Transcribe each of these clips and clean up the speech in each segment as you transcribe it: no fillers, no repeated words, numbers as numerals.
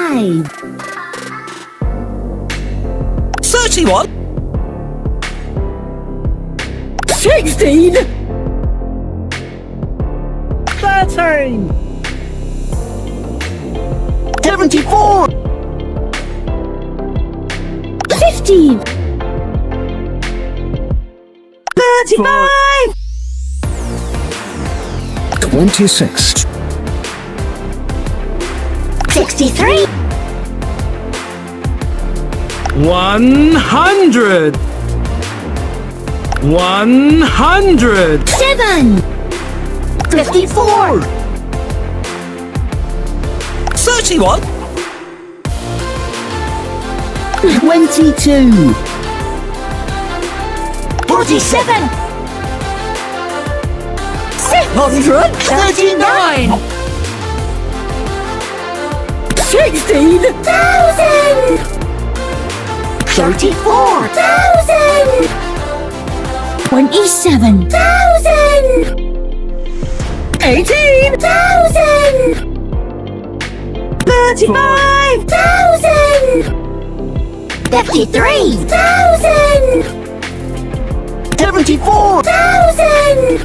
35. 31. 16. 13. 74. 15. 35. 26. 63. 100. 100. 7. 54. 31. 22. 47. 639. 16,000. 34,000. 27,000. 18,000. 35,000. 53,000. 74,000.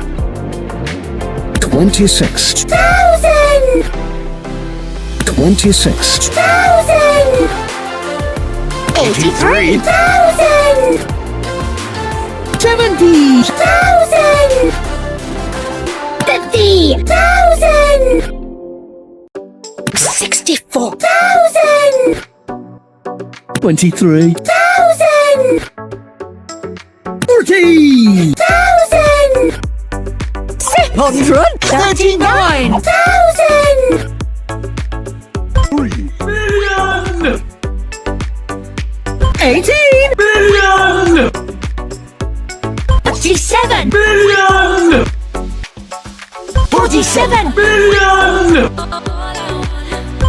26. 26. 83,000. 70,000. 50,000. 64,000. 23. 40,000. 639. 3 billion. 18 billion. 57 billion. 47 billion.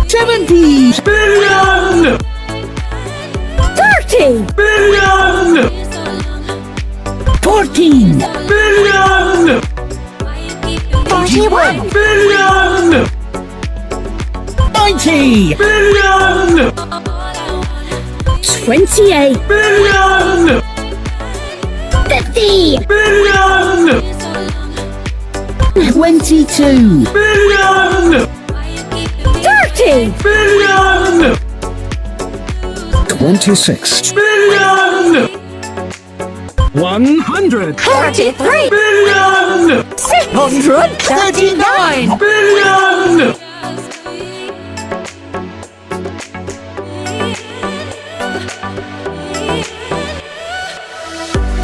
70 billion. 30 billion. 14 billion. 41 billion. 90 billion. 28 billion. 50 billion. 22 billion. 30 billion. 26. billion. 100 43 billion. 639 billion.